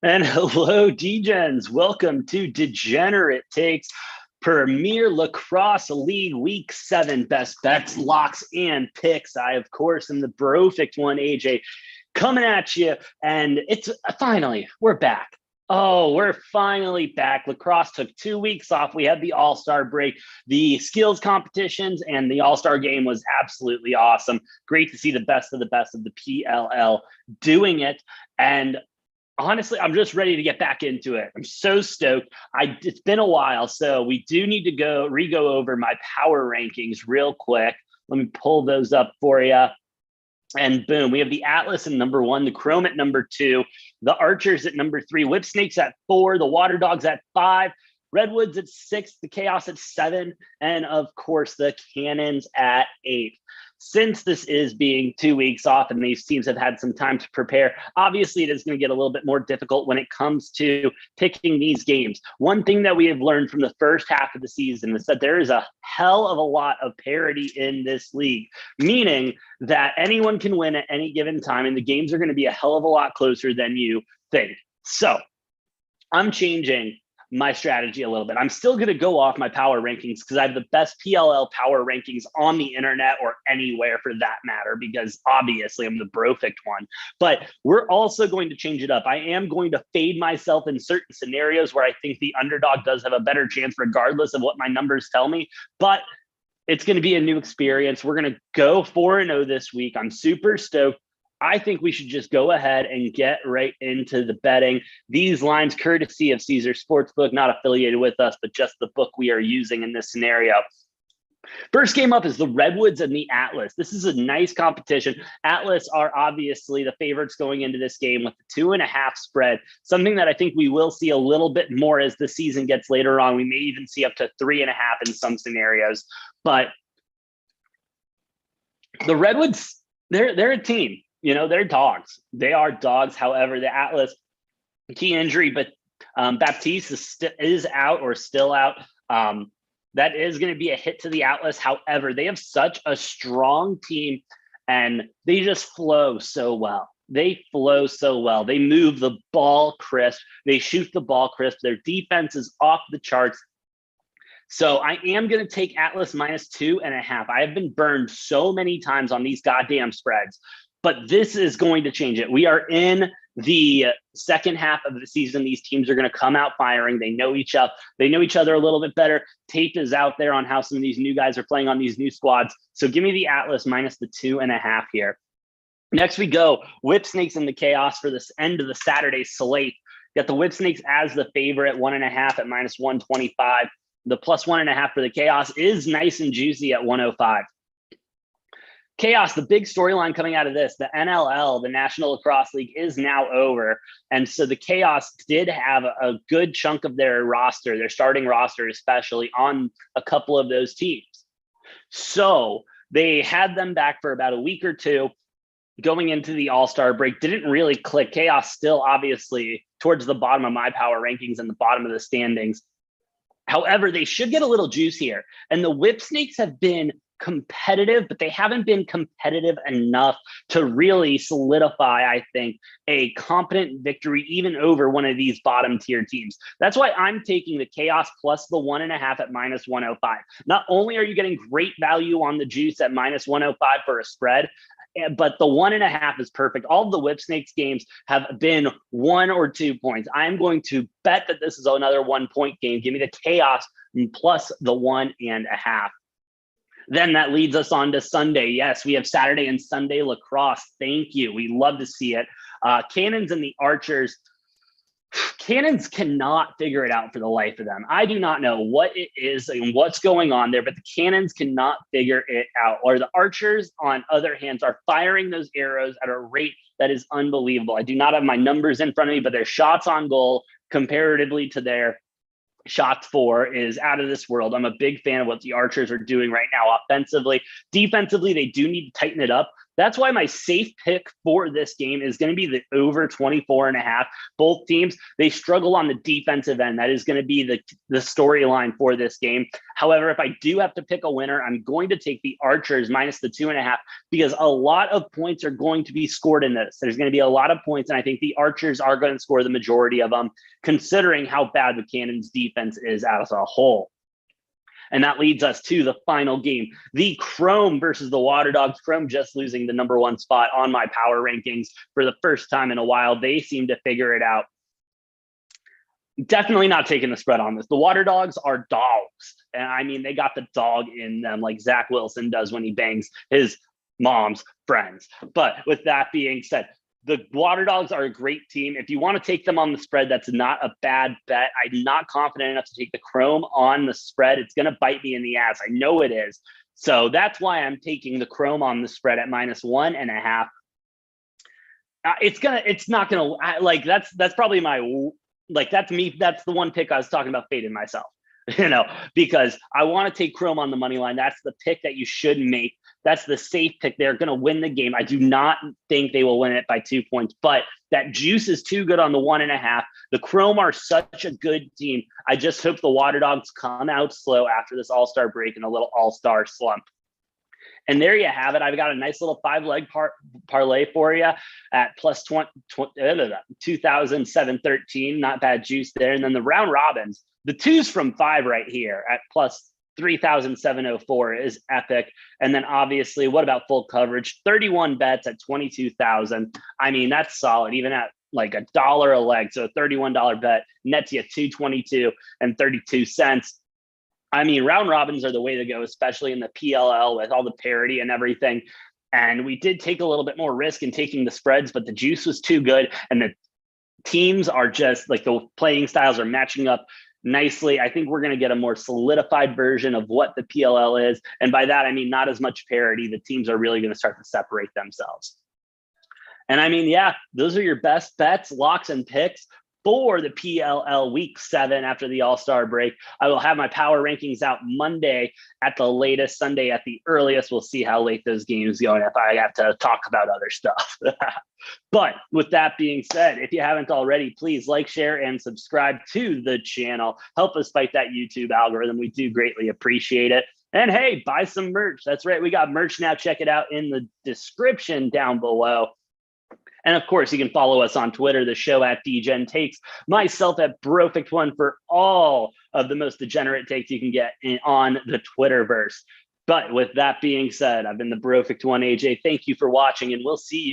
And hello, Degens. Welcome to Degenerate Takes Premier Lacrosse League Week 7 Best Bets, Locks, and Picks. I, of course, am the perfect one, AJ, coming at you. And it's finally, we're back. Oh, we're finally back. Lacrosse took 2 weeks off. We had the All-Star break, the skills competitions, and the All-Star game was absolutely awesome. Great to see the best of the PLL doing it. And honestly, I'm just ready to get back into it. I'm so stoked. It's been a while, so we do need to go over my power rankings real quick. Let me pull those up for you. And boom, we have the Atlas at number 1, the Chrome at number 2, the Archers at number 3, Whip Snakes at 4, the Water Dogs at 5, Redwoods at 6, the Chaos at 7, and of course the Cannons at 8. Since this is being 2 weeks off and these teams have had some time to prepare, obviously it is going to get a little bit more difficult when it comes to picking these games. One thing that we have learned from the first half of the season is that there is a hell of a lot of parity in this league, meaning that anyone can win at any given time and the games are going to be a hell of a lot closer than you think. So I'm changing my strategy a little bit. I'm still going to go off my power rankings because I have the best PLL power rankings on the internet or anywhere for that matter, because obviously I'm the perfect one. But we're also going to change it up. I am going to fade myself in certain scenarios where I think the underdog does have a better chance, regardless of what my numbers tell me. But it's going to be a new experience. We're going to go 4-0 this week. I'm super stoked. I think we should just go ahead and get right into the betting. These lines, courtesy of Caesar Sportsbook, not affiliated with us, but just the book we are using in this scenario. First game up is the Redwoods and the Atlas. This is a nice competition. Atlas are obviously the favorites going into this game with the 2.5 spread, something that I think we will see a little bit more as the season gets later on. We may even see up to 3.5 in some scenarios. But the Redwoods, they're a team. You know, they're dogs. They are dogs. However, the Atlas, key injury, but Baptiste is out or still out. That is going to be a hit to the Atlas. However, they have such a strong team and they just flow so well. They flow so well. They move the ball crisp. They shoot the ball crisp. Their defense is off the charts. So I am going to take Atlas -2.5. I have been burned so many times on these goddamn spreads. But this is going to change it. We are in the second half of the season. These teams are going to come out firing. They know each other. They know each other a little bit better. Tape is out there on how some of these new guys are playing on these new squads. So give me the Atlas -2.5 here. Next we go, Whip Snakes and the Chaos for this end of the Saturday slate. Got the Whip Snakes as the favorite, 1.5 at -125. The +1.5 for the Chaos is nice and juicy at 105. Chaos, the big storyline coming out of this, the NLL, the National Lacrosse League, is now over. And so the Chaos did have a good chunk of their roster, their starting roster especially, on a couple of those teams. So they had them back for about a week or two going into the All-Star break. Didn't really click. Chaos still obviously towards the bottom of my power rankings and the bottom of the standings. However, they should get a little juice here. And the Whip Snakes have been competitive, but they haven't been competitive enough to really solidify, I think, a competent victory even over one of these bottom tier teams. That's why I'm taking the Chaos plus the 1.5 at -105. Not only are you getting great value on the juice at -105 for a spread, but the 1.5 is perfect. All of the Whip Snakes games have been 1 or 2 points. I'm going to bet that this is another 1-point game. Give me the Chaos plus the 1.5. Then that leads us on to Sunday. Yes, we have Saturday and Sunday lacrosse. Thank you. We love to see it. Cannons and the Archers. Cannons cannot figure it out for the life of them. I do not know what it is and what's going on there, but the Cannons cannot figure it out. Or the Archers, on other hands, are firing those arrows at a rate that is unbelievable. I do not have my numbers in front of me, but their shots on goal comparatively to their shots for is out of this world. I'm a big fan of what the Archers are doing right now offensively. Defensively, they do need to tighten it up, That's why my safe pick for this game is going to be the over 24.5. Both teams, they struggle on the defensive end. That is going to be the storyline for this game. However, if I do have to pick a winner, I'm going to take the Archers minus the 2.5 because a lot of points are going to be scored in this. There's going to be a lot of points, and I think the Archers are going to score the majority of them, considering how bad the Cannons defense is as a whole. And that leads us to the final game, the Chrome versus the Water Dogs. Chrome just losing the number 1 spot on my power rankings for the first time in a while. They seem to figure it out. Definitely not taking the spread on this. The Water Dogs are dogs. And I mean, they got the dog in them like Zach Wilson does when he bangs his mom's friends. But with that being said, the Water Dogs are a great team. If you want to take them on the spread, that's not a bad bet. I'm not confident enough to take the Chrome on the spread. It's going to bite me in the ass. I know it is. So that's why I'm taking the Chrome on the spread at minus 1.5. It's not going to like, that's probably my, like, that's me. That's the one pick I was talking about fading myself, because I want to take Chrome on the money line. That's the pick that you should make. That's the safe pick. They're going to win the game. I do not think they will win it by 2 points, but that juice is too good on the 1.5. The Chrome are such a good team. I just hope the Water Dogs come out slow after this all-star break and a little all-star slump. And there you have it. I've got a nice little 5-leg parlay for you at plus 2,713. Not bad juice there. And then the round robins, the 2s from 5 right here at plus 3,704 is epic. And then obviously, what about full coverage? 31 bets at 22,000. I mean, that's solid, even at like $1 a leg. So a $31 bet nets you 222 and 32 cents. I mean, round robins are the way to go, especially in the PLL with all the parity and everything. And we did take a little bit more risk in taking the spreads, but the juice was too good. And the teams are just like, the playing styles are matching up nicely. I think we're going to get a more solidified version of what the PLL is. And by that, I mean, not as much parity. The teams are really going to start to separate themselves. And I mean, yeah, those are your best bets, locks, and picks for the PLL Week 7 after the All-Star break. I will have my power rankings out Monday at the latest, Sunday at the earliest. We'll see how late those games go and if I have to talk about other stuff. But with that being said, if you haven't already, please like, share, and subscribe to the channel. Help us fight that YouTube algorithm. We do greatly appreciate it. And hey, buy some merch. That's right. We got merch now. Check it out in the description down below. And of course, you can follow us on Twitter, the show at DGen Takes, myself at Brofict1 for all of the most degenerate takes you can get on the Twitterverse. But with that being said, I've been the Brofict1 AJ. Thank you for watching, and we'll see you